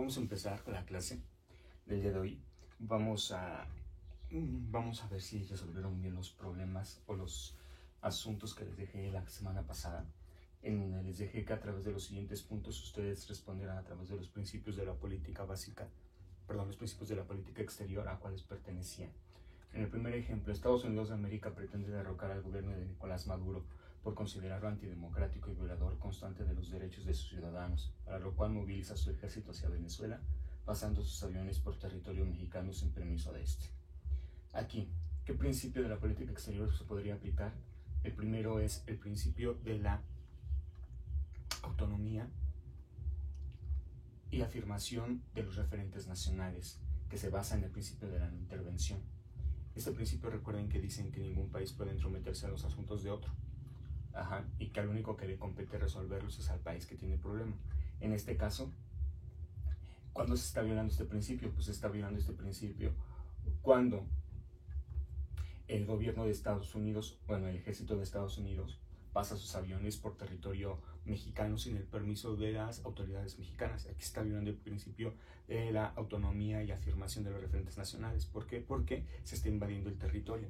vamos a empezar con la clase del día de hoy. Vamos a ver si resolvieron bien los problemas o los asuntos que les dejé la semana pasada, en donde les dejé que a través de los siguientes puntos ustedes responderán a través de los principios de la política básica, los principios de la política exterior a cuales pertenecían. En el primer ejemplo, Estados Unidos de América pretende derrocar al gobierno de Nicolás Maduro por considerarlo antidemocrático y violador constante de los derechos de sus ciudadanos, para lo cual moviliza su ejército hacia Venezuela, pasando sus aviones por territorio mexicano sin permiso de este. Aquí, ¿qué principio de la política exterior se podría aplicar? El primero es el principio de la autonomía y afirmación de los referentes nacionales, que se basa en el principio de la no intervención. Este principio, recuerden que dicen que ningún país puede entrometerse a los asuntos de otro, y que al único que le compete resolverlos es al país que tiene el problema. En este caso, ¿cuándo se está violando este principio? Pues se está violando este principio cuando el gobierno de Estados Unidos, el ejército de Estados Unidos, pasa sus aviones por territorio mexicano sin el permiso de las autoridades mexicanas. Aquí está violando el principio de la autonomía y afirmación de los referentes nacionales. ¿Por qué? Porque se está invadiendo el territorio.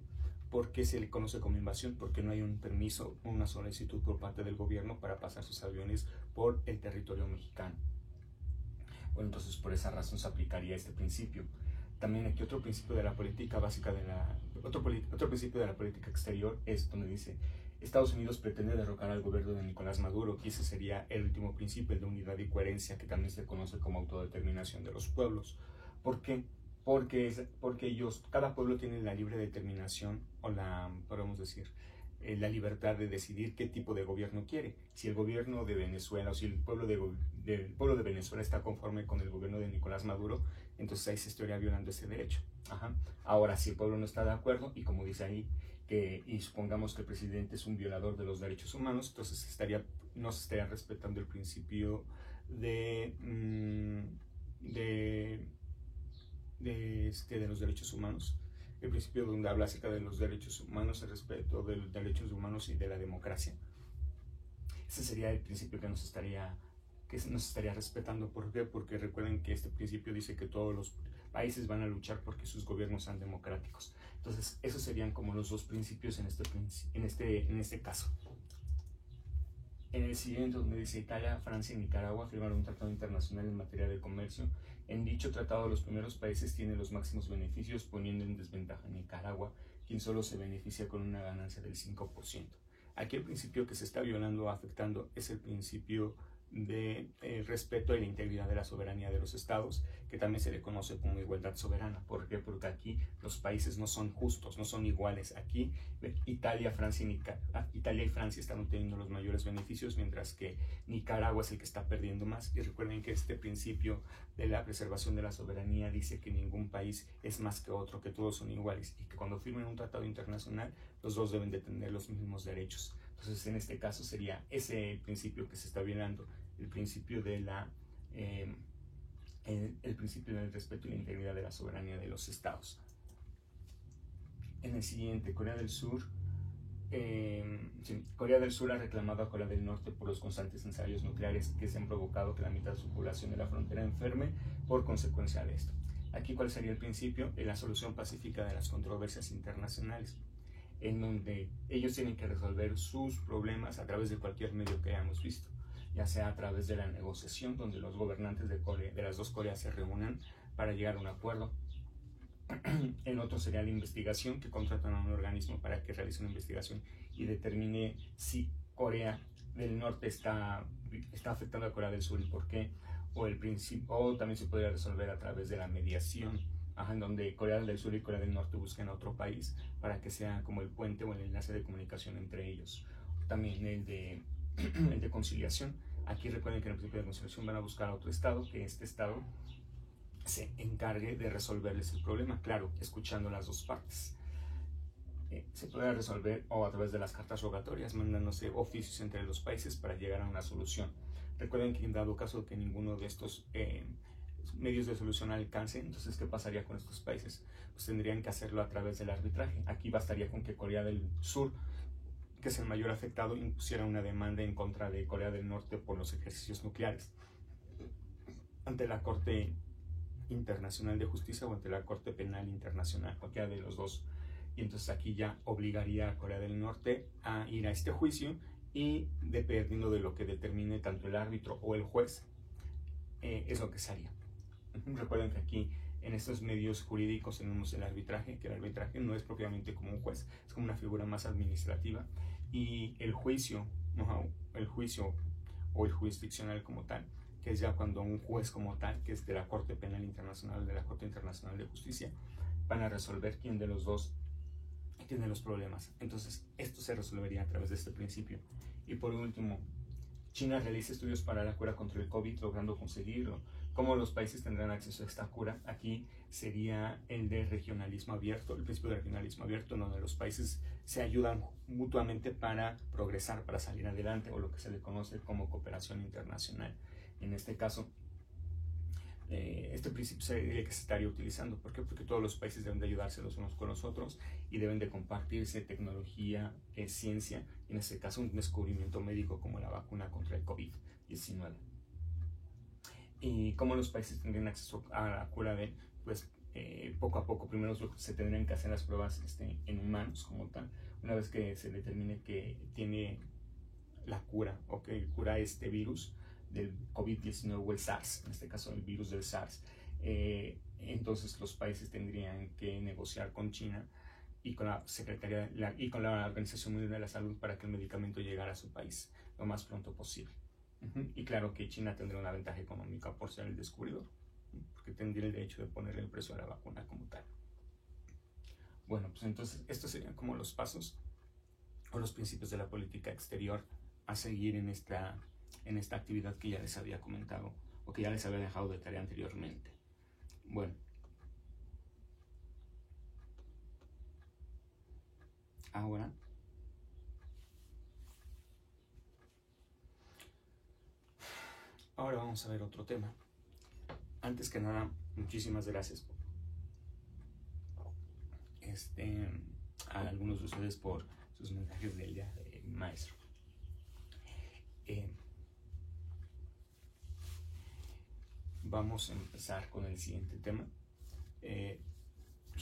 ¿Por qué se le conoce como invasión? Porque no hay un permiso, una solicitud por parte del gobierno para pasar sus aviones por el territorio mexicano. Bueno, entonces por esa razón se aplicaría este principio. También aquí otro principio de la política básica, otro principio de la política exterior es donde dice: Estados Unidos pretende derrocar al gobierno de Nicolás Maduro, y ese sería el último principio, el de unidad y coherencia, que también se conoce como autodeterminación de los pueblos. ¿Por qué? Porque cada pueblo tiene la libre determinación, o podemos decir, la libertad de decidir qué tipo de gobierno quiere. Si el gobierno de Venezuela, o si el pueblo de Venezuela está conforme con el gobierno de Nicolás Maduro, entonces ahí se estaría violando ese derecho. Ahora, si el pueblo no está de acuerdo, y como dice ahí, y supongamos que el presidente es un violador de los derechos humanos, entonces no se estaría respetando el principio de los derechos humanos, el principio donde habla acerca de los derechos humanos, el respeto de los derechos humanos y de la democracia. Ese sería el principio que nos estaría respetando. ¿Por qué? Porque recuerden que este principio dice que todos los países van a luchar porque sus gobiernos sean democráticos. Entonces, esos serían como los dos principios en este caso. En el siguiente, donde dice: Italia, Francia y Nicaragua firmaron un tratado internacional en materia de comercio. En dicho tratado, los primeros países tienen los máximos beneficios, poniendo en desventaja a Nicaragua, quien solo se beneficia con una ganancia del 5%. Aquí el principio que se está violando o afectando es el principio de respeto y la integridad de la soberanía de los estados, que también se le conoce como igualdad soberana. ¿Por qué? Porque aquí los países no son justos, no son iguales. Aquí Italia y Francia están obteniendo los mayores beneficios, mientras que Nicaragua es el que está perdiendo más. Y recuerden que este principio de la preservación de la soberanía dice que ningún país es más que otro, que todos son iguales, y que cuando firmen un tratado internacional los dos deben de tener los mismos derechos. Entonces, en este caso sería ese principio que se está violando, el principio el principio del respeto y la integridad de la soberanía de los estados. En el siguiente, Corea del Sur. Corea del Sur ha reclamado a Corea del Norte por los constantes ensayos nucleares que se han provocado que la mitad de su población de la frontera enferme por consecuencia de esto. Aquí, ¿cuál sería el principio? En la solución pacífica de las controversias internacionales, en donde ellos tienen que resolver sus problemas a través de cualquier medio que hayamos visto, ya sea a través de la negociación, donde los gobernantes de las dos Coreas se reúnan para llegar a un acuerdo. En otro sería la investigación, que contratan a un organismo para que realice una investigación y determine si Corea del Norte está afectando a Corea del Sur y por qué. O también se podría resolver a través de la mediación, en donde Corea del Sur y Corea del Norte busquen a otro país para que sea como el puente o el enlace de comunicación entre ellos. También el de conciliación. Aquí recuerden que en el principio de conciliación van a buscar a otro estado, que este estado se encargue de resolverles el problema, claro, escuchando las dos partes. Se puede resolver o a través de las cartas rogatorias, mandándose oficios entre los países para llegar a una solución. Recuerden que en dado caso que ninguno de estos medios de solución alcance, entonces ¿qué pasaría con estos países? Pues tendrían que hacerlo a través del arbitraje. Aquí bastaría con que Corea del Sur, que es el mayor afectado, impusiera una demanda en contra de Corea del Norte por los ejercicios nucleares. ante la Corte Internacional de Justicia o ante la Corte Penal Internacional, cualquiera de los dos. Y entonces aquí ya obligaría a Corea del Norte a ir a este juicio y dependiendo de lo que determine tanto el árbitro o el juez, es lo que se haría. Recuerden que aquí en estos medios jurídicos tenemos el arbitraje, que el arbitraje no es propiamente como un juez, es como una figura más administrativa, y el juicio o el jurisdiccional como tal, que es ya cuando un juez como tal, que es de la Corte Penal Internacional, de la Corte Internacional de Justicia, van a resolver quién de los dos tiene los problemas. Entonces esto se resolvería a través de este principio. Y por último, China realiza estudios para la cura contra el COVID, logrando conseguirlo. ¿Cómo los países tendrán acceso a esta cura? Aquí sería el de regionalismo abierto, el principio de regionalismo abierto, donde los países se ayudan mutuamente para progresar, para salir adelante, o lo que se le conoce como cooperación internacional. En este caso, este principio sería el que se estaría utilizando. ¿Por qué? Porque todos los países deben de ayudarse los unos con los otros y deben de compartirse tecnología, ciencia, y en este caso un descubrimiento médico como la vacuna contra el COVID-19. ¿Y cómo los países tendrían acceso a la cura de? Pues poco a poco, primero se tendrían que hacer las pruebas en humanos como tal. Una vez que se determine que tiene la cura o que cura este virus del COVID-19 o el SARS, en este caso el virus del SARS, entonces los países tendrían que negociar con China y con la Secretaría y con la Organización Mundial de la Salud para que el medicamento llegara a su país lo más pronto posible. Y claro que China tendría una ventaja económica por ser el descubridor, porque tendría el derecho de ponerle el precio a la vacuna como tal. Bueno, pues entonces estos serían como los pasos o los principios de la política exterior a seguir en esta actividad que ya les había comentado o que ya les había dejado de tarea anteriormente. Bueno, ahora vamos a ver otro tema. Antes que nada, muchísimas gracias a algunos de ustedes por sus mensajes del día de maestro. Vamos a empezar con el siguiente tema.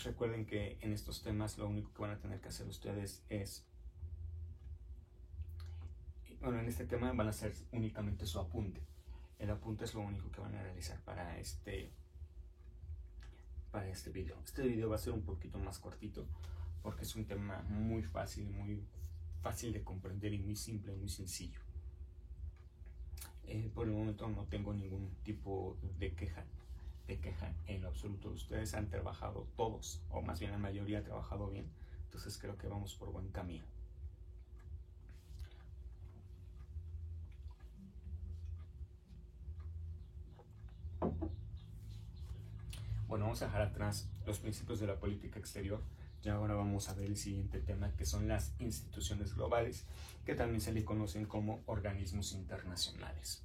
Recuerden que en estos temas lo único que van a tener que hacer ustedes es, bueno, en este tema van a hacer únicamente su apunte. El apunte es lo único que van a realizar para este video. Este video va a ser un poquito más cortito porque es un tema muy fácil de comprender y muy simple, muy sencillo. Por el momento no tengo ningún tipo de queja en lo absoluto. Ustedes han trabajado todos, o más bien la mayoría ha trabajado bien, entonces creo que vamos por buen camino. Bueno, vamos a dejar atrás los principios de la política exterior. Ya ahora vamos a ver el siguiente tema, que son las instituciones globales, que también se le conocen como organismos internacionales.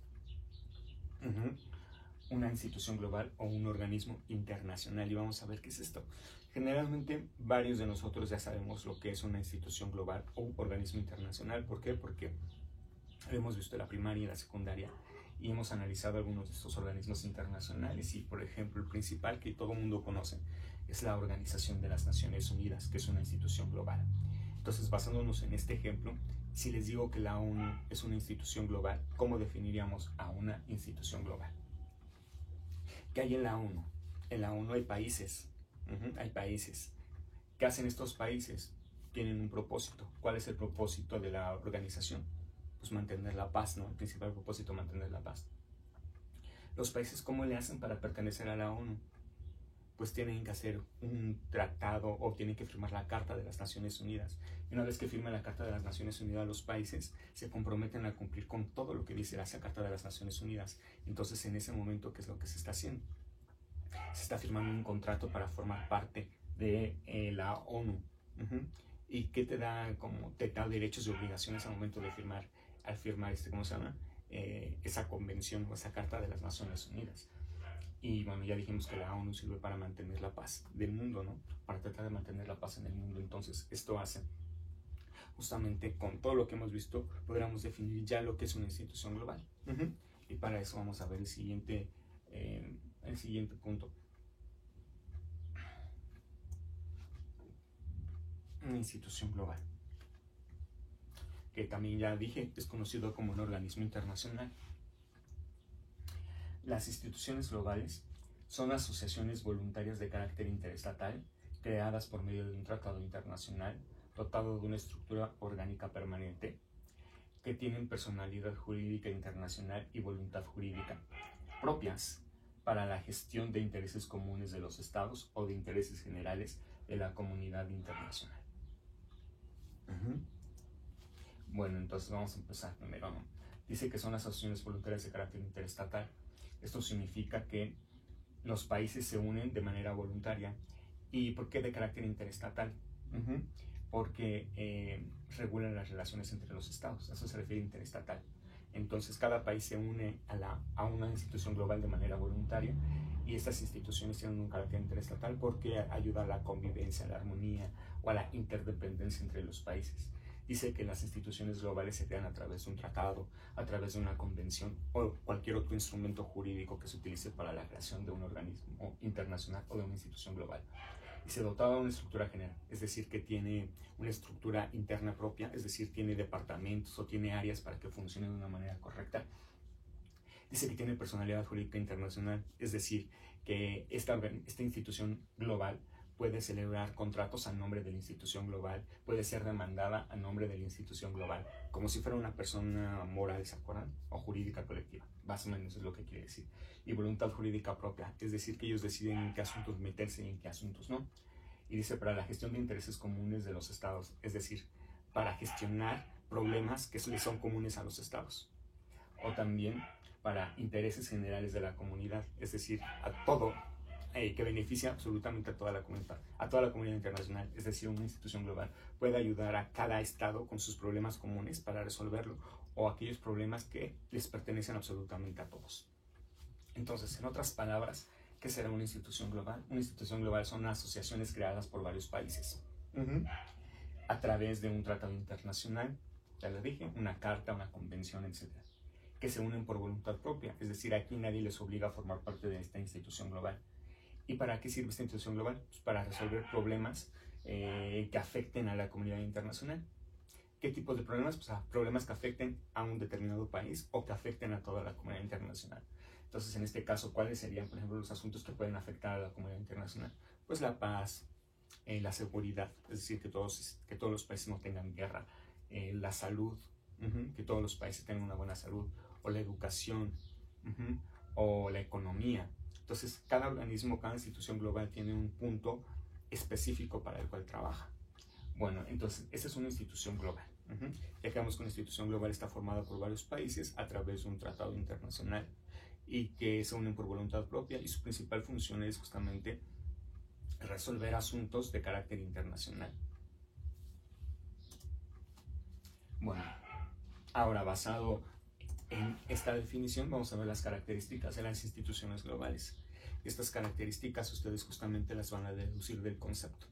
Una institución global o un organismo internacional, y vamos a ver qué es esto. Generalmente varios de nosotros ya sabemos lo que es una institución global o un organismo internacional. ¿Por qué? Porque lo hemos visto en la primaria y en la secundaria y hemos analizado algunos de estos organismos internacionales, y por ejemplo el principal que todo el mundo conoce es la Organización de las Naciones Unidas, que es una institución global. Entonces, basándonos en este ejemplo, si les digo que la ONU es una institución global, ¿cómo definiríamos a una institución global? ¿Qué hay en la ONU? En la ONU hay países. Hay países. ¿Qué hacen estos países? Tienen un propósito. ¿Cuál es el propósito de la organización? Pues mantener la paz, ¿no? El principal propósito, mantener la paz. Los países, ¿cómo le hacen para pertenecer a la ONU? Pues tienen que hacer un tratado o tienen que firmar la Carta de las Naciones Unidas. Y una vez que firman la Carta de las Naciones Unidas, los países se comprometen a cumplir con todo lo que dice esa Carta de las Naciones Unidas. Entonces, en ese momento, ¿qué es lo que se está haciendo? Se está firmando un contrato para formar parte de la ONU. ¿Y qué te da? Como te da derechos y obligaciones al momento de firmar, ¿cómo se llama? Esa convención o esa Carta de las Naciones Unidas. Y bueno, ya dijimos que la ONU sirve para mantener la paz del mundo, ¿no? Para tratar de mantener la paz en el mundo. Entonces, esto hace, justamente con todo lo que hemos visto, podríamos definir ya lo que es una institución global. Y para eso vamos a ver el siguiente el siguiente punto. Una institución global, que también ya dije, es conocido como un organismo internacional. Las instituciones globales son asociaciones voluntarias de carácter interestatal creadas por medio de un tratado internacional dotado de una estructura orgánica permanente, que tienen personalidad jurídica internacional y voluntad jurídica propias para la gestión de intereses comunes de los estados o de intereses generales de la comunidad internacional. Bueno, entonces vamos a empezar primero, ¿no? Dice que son asociaciones voluntarias de carácter interestatal. Esto significa que los países se unen de manera voluntaria. ¿Y por qué de carácter interestatal? Porque regulan las relaciones entre los estados. A eso se refiere interestatal. Entonces cada país se une a una institución global de manera voluntaria, y estas instituciones tienen un carácter interestatal porque ayuda a la convivencia, a la armonía o a la interdependencia entre los países. Dice que las instituciones globales se crean a través de un tratado, a través de una convención o cualquier otro instrumento jurídico que se utilice para la creación de un organismo internacional o de una institución global. Y se dota de una estructura general, es decir, que tiene una estructura interna propia, es decir, tiene departamentos o tiene áreas para que funcione de una manera correcta. Dice que tiene personalidad jurídica internacional, es decir, que esta institución global puede celebrar contratos a nombre de la institución global, puede ser demandada a nombre de la institución global, como si fuera una persona moral, ¿se acuerdan? O jurídica colectiva, más o menos es lo que quiere decir. Y voluntad jurídica propia, es decir, que ellos deciden en qué asuntos meterse y en qué asuntos no. Y dice, para la gestión de intereses comunes de los estados, es decir, para gestionar problemas que les son comunes a los estados. O también para intereses generales de la comunidad, es decir, a todo, que beneficia absolutamente a toda la comunidad internacional, es decir, una institución global puede ayudar a cada estado con sus problemas comunes para resolverlo, o aquellos problemas que les pertenecen absolutamente a todos. Entonces, en otras palabras, ¿qué será una institución global? Una institución global son asociaciones creadas por varios países a través de un tratado internacional, ya lo dije, una carta, una convención, etc., que se unen por voluntad propia, es decir, aquí nadie les obliga a formar parte de esta institución global. ¿Y para qué sirve esta institución global? Pues para resolver problemas que afecten a la comunidad internacional. ¿Qué tipos de problemas? Pues problemas que afecten a un determinado país o que afecten a toda la comunidad internacional. Entonces, en este caso, ¿cuáles serían, por ejemplo, los asuntos que pueden afectar a la comunidad internacional? Pues la paz, la seguridad, es decir, que todos los países no tengan guerra, la salud, que todos los países tengan una buena salud, o la educación, o la economía. Entonces, cada organismo, cada institución global tiene un punto específico para el cual trabaja. Bueno, entonces, esa es una institución global. Ya quedamos que una institución global está formada por varios países a través de un tratado internacional y que se unen por voluntad propia, y su principal función es justamente resolver asuntos de carácter internacional. Bueno, ahora basado en esta definición vamos a ver las características de las instituciones globales. Estas características ustedes justamente las van a deducir del concepto.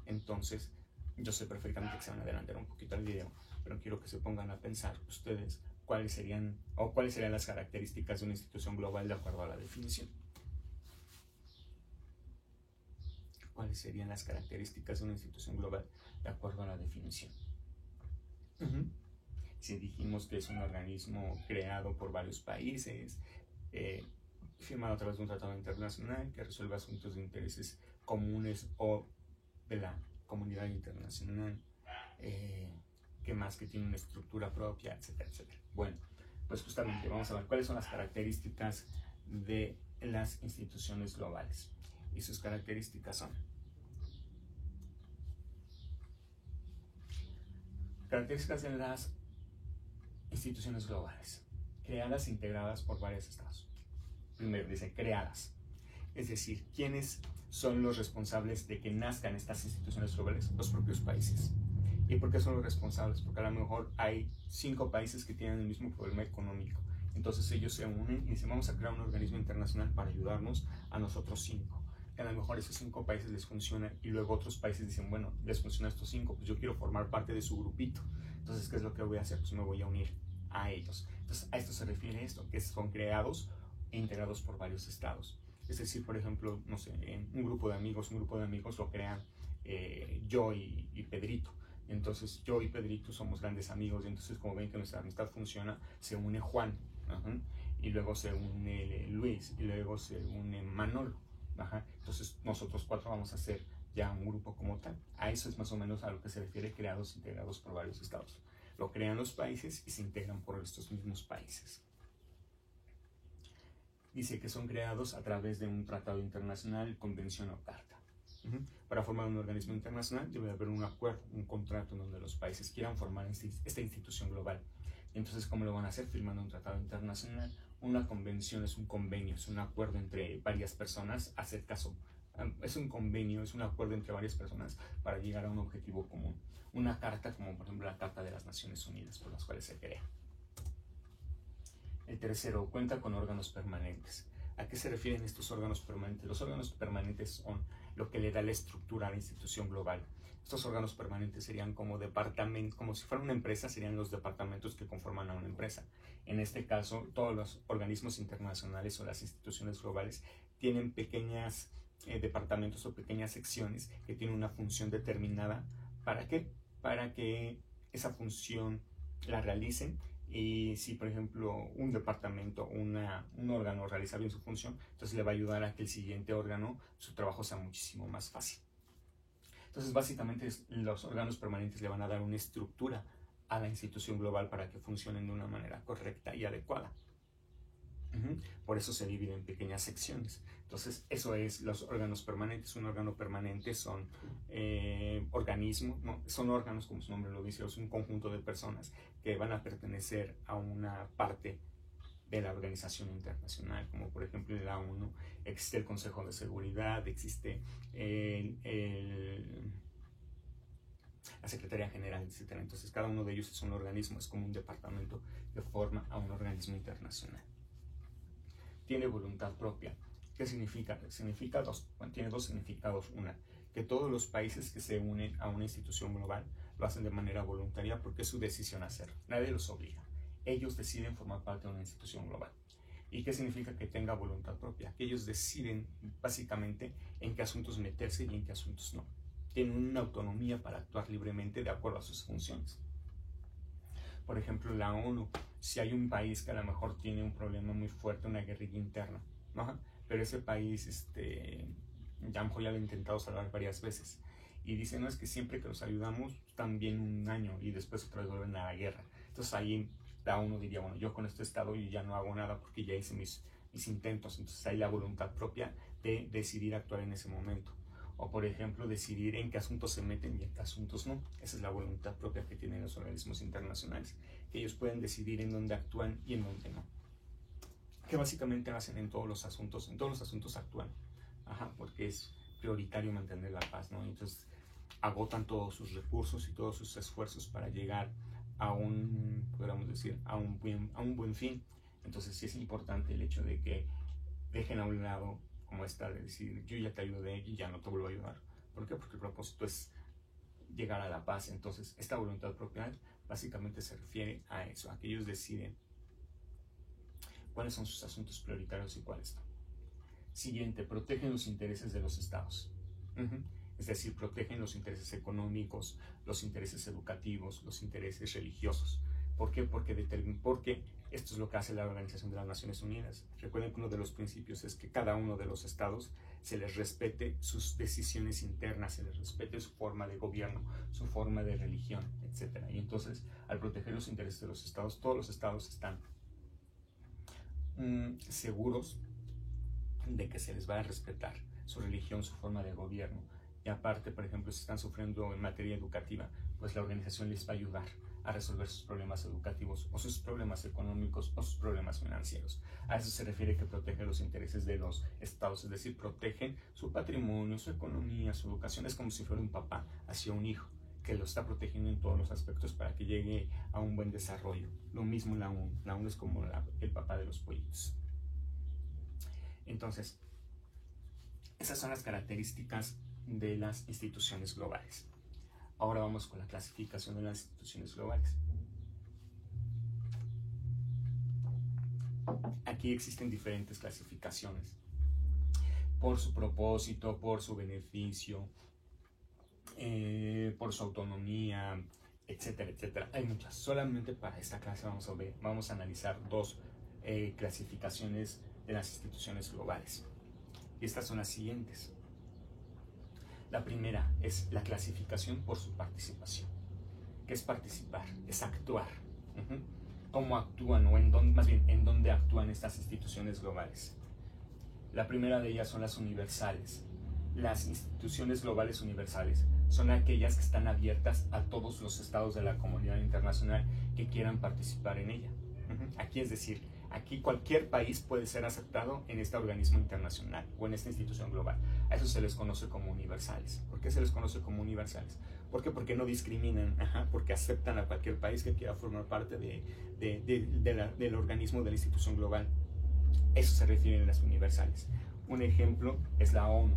Entonces, yo sé perfectamente que se van a adelantar un poquito al video, pero quiero que se pongan a pensar ustedes cuáles serían las características de una institución global de acuerdo a la definición. ¿Cuáles serían las características de una institución global de acuerdo a la definición? Si dijimos que es un organismo creado por varios países, firmado a través de un tratado internacional que resuelve asuntos de intereses comunes o de la comunidad internacional, que más, que tiene una estructura propia, etcétera, etcétera. Bueno, pues justamente vamos a ver cuáles son las características de las instituciones globales. Y sus características son: características de las instituciones globales, creadas e integradas por varios estados. Primero dice creadas, es decir, ¿quiénes son los responsables de que nazcan estas instituciones globales? Los propios países. ¿Y por qué son los responsables? Porque a lo mejor hay 5 países que tienen el mismo problema económico. Entonces ellos se unen y dicen, vamos a crear un organismo internacional para ayudarnos a nosotros 5. Y a lo mejor esos 5 países les funcionan, y luego otros países dicen, bueno, les funciona a estos 5, pues yo quiero formar parte de su grupito. Entonces, ¿qué es lo que voy a hacer? Pues me voy a unir a ellos. Entonces, a esto se refiere esto, que son creados e integrados por varios estados. Es decir, por ejemplo, no sé, un grupo de amigos lo crean yo y Pedrito. Entonces yo y Pedrito somos grandes amigos, y entonces como ven que nuestra amistad funciona, se une Juan, y luego se une Luis, y luego se une Manolo. Entonces nosotros 4 vamos a ser ya un grupo como tal. A eso es más o menos a lo que se refiere creados, integrados por varios estados. Lo crean los países y se integran por estos mismos países. Dice que son creados a través de un tratado internacional, convención o carta. Para formar un organismo internacional debe haber un acuerdo, un contrato en donde los países quieran formar esta institución global. Entonces, ¿cómo lo van a hacer? Firmando un tratado internacional. Una convención es un convenio, es un acuerdo entre varias personas, hacer caso. Es un convenio, es un acuerdo entre varias personas para llegar a un objetivo común. Una carta, como por ejemplo la Carta de las Naciones Unidas, por las cuales se crea. El tercero, cuenta con órganos permanentes. ¿A qué se refieren estos órganos permanentes? Los órganos permanentes son lo que le da la estructura a la institución global. Estos órganos permanentes serían como departamentos, como si fuera una empresa, serían los departamentos que conforman a una empresa. En este caso, todos los organismos internacionales o las instituciones globales tienen pequeños departamentos o pequeñas secciones que tienen una función determinada. ¿Para qué? Para que esa función la realicen. Y si, por ejemplo, un departamento, un órgano realiza bien su función, entonces le va a ayudar a que el siguiente órgano, su trabajo sea muchísimo más fácil. Entonces, básicamente, los órganos permanentes le van a dar una estructura a la institución global para que funcionen de una manera correcta y adecuada. Por eso se divide en pequeñas secciones. Entonces, eso es los órganos permanentes. Un órgano permanente son organismos, no, son órganos, como su nombre lo dice, es un conjunto de personas que van a pertenecer a una parte de la organización internacional, como por ejemplo en la ONU existe el Consejo de Seguridad, existe la Secretaría General, etc. Entonces, cada uno de ellos es un organismo, es como un departamento que forma a un organismo internacional. Tiene voluntad propia. ¿Qué significa? Tiene dos significados. Una, que todos los países que se unen a una institución global lo hacen de manera voluntaria porque es su decisión hacerlo. Nadie los obliga. Ellos deciden formar parte de una institución global. ¿Y qué significa que tenga voluntad propia? Que ellos deciden básicamente en qué asuntos meterse y en qué asuntos no. Tienen una autonomía para actuar libremente de acuerdo a sus funciones. Por ejemplo, la ONU, si hay un país que a lo mejor tiene un problema muy fuerte, una guerrilla interna, ¿no? Pero ese país, ya lo han intentado salvar varias veces, y dicen, no, es que siempre que los ayudamos, están bien un año y después otra vez vuelven a la guerra. Entonces ahí la ONU diría, bueno, yo con este estado y ya no hago nada porque ya hice mis intentos. Entonces hay la voluntad propia de decidir actuar en ese momento. O por ejemplo, decidir en qué asuntos se meten y en qué asuntos no. Esa es la voluntad propia que tienen los organismos internacionales, que ellos pueden decidir en dónde actúan y en dónde no. Que básicamente hacen en todos los asuntos actúan, porque es prioritario mantener la paz, ¿no? Entonces agotan todos sus recursos y todos sus esfuerzos para llegar a podríamos decir, a un buen fin. Entonces sí es importante el hecho de que dejen a un lado como esta de decir, yo ya te ayudé y ya no te vuelvo a ayudar. ¿Por qué? Porque el propósito es llegar a la paz. Entonces esta voluntad propia básicamente se refiere a eso, a que ellos deciden cuáles son sus asuntos prioritarios y cuáles no. Siguiente, protegen los intereses de los estados. Es decir, protegen los intereses económicos, los intereses educativos, los intereses religiosos. ¿Por qué? Porque esto es lo que hace la Organización de las Naciones Unidas. Recuerden que uno de los principios es que cada uno de los estados se les respete sus decisiones internas, se les respete su forma de gobierno, su forma de religión, etc. Y entonces, al proteger los intereses de los estados, todos los estados están seguros de que se les va a respetar su religión, su forma de gobierno. Y aparte, por ejemplo, si están sufriendo en materia educativa, pues la organización les va a ayudar a resolver sus problemas educativos o sus problemas económicos o sus problemas financieros. A eso se refiere que protege los intereses de los estados, es decir, protegen su patrimonio, su economía, su educación. Es como si fuera un papá hacia un hijo que lo está protegiendo en todos los aspectos para que llegue a un buen desarrollo. Lo mismo la ONU. La ONU es como el papá de los pollitos. Entonces, esas son las características de las instituciones globales. Ahora vamos con la clasificación de las instituciones globales. aquí existen diferentes clasificaciones por su propósito, por su beneficio, por su autonomía, etcétera, etcétera. Hay muchas. Solamente para esta clase vamos a analizar dos clasificaciones de las instituciones globales. Y estas son las siguientes. La primera es la clasificación por su participación. ¿Qué es participar? Es actuar. ¿Cómo actúan o más bien en dónde actúan estas instituciones globales? La primera de ellas son las universales. Las instituciones globales universales son aquellas que están abiertas a todos los estados de la comunidad internacional que quieran participar en ella. Aquí es decir, aquí cualquier país puede ser aceptado en este organismo internacional o en esta institución global. A eso se les conoce como universales. ¿Por qué se les conoce como universales? ¿Por qué? Porque no discriminan, porque aceptan a cualquier país que quiera formar parte del organismo de la institución global. Eso se refieren a las universales. Un ejemplo es la ONU.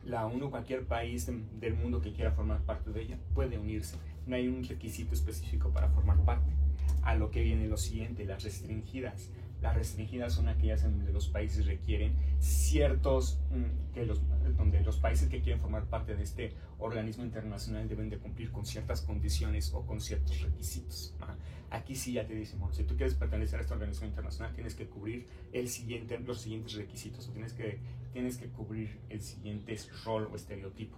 La ONU, cualquier país del mundo que quiera formar parte de ella puede unirse. No hay un requisito específico para formar parte. A lo que viene lo siguiente, las restringidas. Las restringidas son aquellas en donde los países requieren ciertos, donde los países que quieren formar parte de este organismo internacional deben de cumplir con ciertas condiciones o con ciertos requisitos. Aquí sí ya te dicen, bueno, si tú quieres pertenecer a este organismo internacional, tienes que cubrir los siguientes requisitos, o tienes que cubrir el siguiente rol o estereotipo.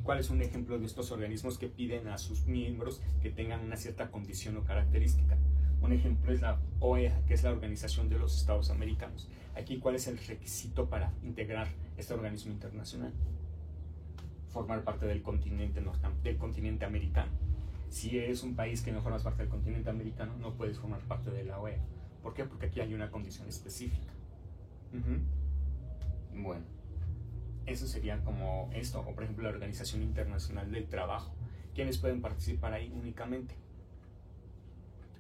¿Cuál es un ejemplo de estos organismos que piden a sus miembros que tengan una cierta condición o característica? Un ejemplo es la OEA, que es la Organización de los Estados Americanos. Aquí, ¿cuál es el requisito para integrar este organismo internacional? Formar parte del continente americano. Si eres un país que no formas parte del continente americano, no puedes formar parte de la OEA. ¿Por qué? Porque aquí hay una condición específica. Bueno, eso sería como esto, o por ejemplo la Organización Internacional del Trabajo. ¿Quiénes pueden participar ahí únicamente?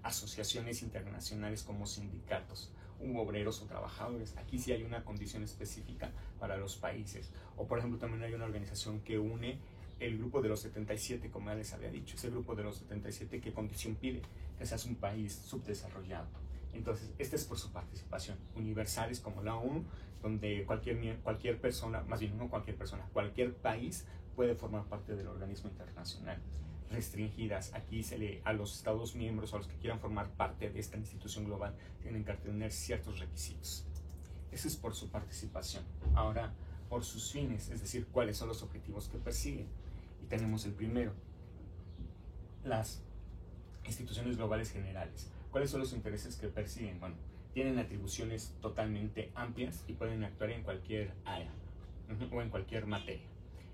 Asociaciones internacionales como sindicatos, obreros o trabajadores. Aquí sí hay una condición específica para los países. O por ejemplo también hay una organización que une el grupo de los 77, como ya les había dicho. Ese grupo de los 77, ¿qué condición pide? Que seas un país subdesarrollado. Entonces, este es por su participación. Universales como la ONU, donde cualquier persona, más bien no cualquier persona, cualquier país puede formar parte del organismo internacional. Restringidas, aquí a los Estados miembros o a los que quieran formar parte de esta institución global tienen que tener ciertos requisitos. Eso es por su participación. Ahora, por sus fines, es decir, cuáles son los objetivos que persiguen. Y tenemos el primero, las instituciones globales generales. ¿Cuáles son los intereses que persiguen? Bueno, tienen atribuciones totalmente amplias y pueden actuar en cualquier área o en cualquier materia.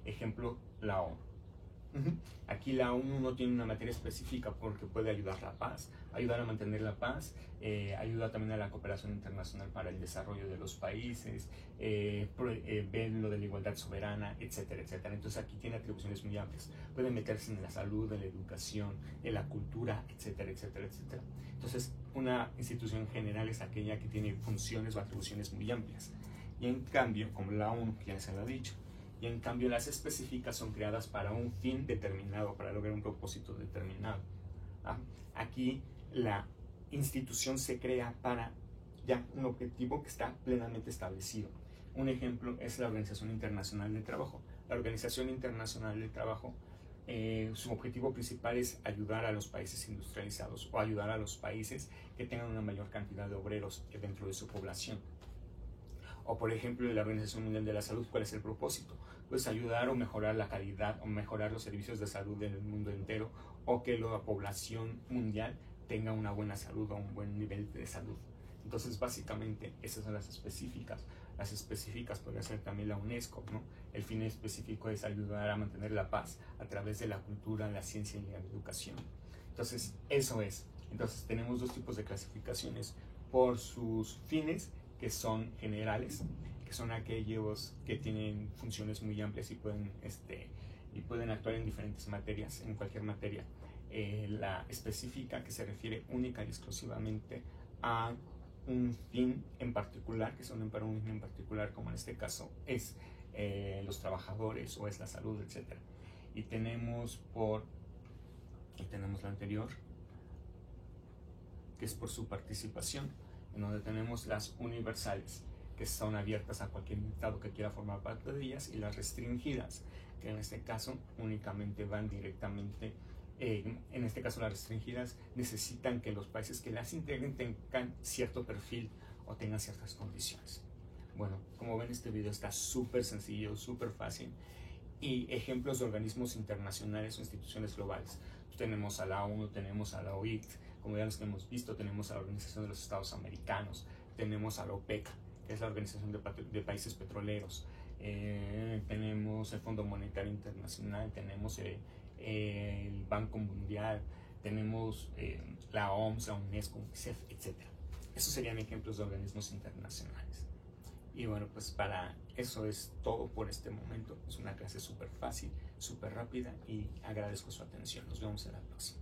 Ejemplo, la ONU. Aquí la ONU no tiene una materia específica porque puede ayudar a la paz, ayudar a mantener la paz, ayuda también a la cooperación internacional para el desarrollo de los países, ven lo de la igualdad soberana, etcétera, etcétera. Entonces aquí tiene atribuciones muy amplias. Puede meterse en la salud, en la educación, en la cultura, etcétera, etcétera, etcétera. Entonces una institución general es aquella que tiene funciones o atribuciones muy amplias. Y en cambio, como la ONU, que ya se lo ha dicho, y en cambio las específicas son creadas para un fin determinado, para lograr un propósito determinado. Aquí la institución se crea para ya un objetivo que está plenamente establecido. Un ejemplo es la Organización Internacional del Trabajo. La Organización Internacional del Trabajo, su objetivo principal es ayudar a los países industrializados o ayudar a los países que tengan una mayor cantidad de obreros dentro de su población. O por ejemplo, la Organización Mundial de la Salud, ¿cuál es el propósito? Pues ayudar o mejorar la calidad o mejorar los servicios de salud en el mundo entero, o que la población mundial tenga una buena salud o un buen nivel de salud. Entonces, básicamente, esas son las específicas. Las específicas podría ser también la UNESCO, ¿no? El fin específico es ayudar a mantener la paz a través de la cultura, la ciencia y la educación. Entonces, eso es. Entonces, tenemos dos tipos de clasificaciones por sus fines, que son generales, que son aquellos que tienen funciones muy amplias y pueden actuar en diferentes materias, en cualquier materia. La específica, que se refiere única y exclusivamente a un fin en particular, que son para un fin en particular, como en este caso es los trabajadores o es la salud, etc. Y tenemos la anterior, que es por su participación, en donde tenemos las universales, que son abiertas a cualquier invitado que quiera formar parte de ellas, y las restringidas, que en este caso únicamente van directamente, en este caso las restringidas necesitan que los países que las integren tengan cierto perfil o tengan ciertas condiciones. Bueno, como ven, este video está súper sencillo, súper fácil, y ejemplos de organismos internacionales o instituciones globales. Tenemos a la ONU, tenemos a la OIT, como ya los que hemos visto, tenemos a la Organización de los Estados Americanos, tenemos a la OPEC, que es la Organización de Países Petroleros, tenemos el Fondo Monetario Internacional, tenemos el Banco Mundial, tenemos la OMS, la UNESCO, UNICEF, etc. Esos serían ejemplos de organismos internacionales. Y bueno, pues para eso es todo por este momento. Es una clase súper fácil, súper rápida, y agradezco su atención. Nos vemos en la próxima.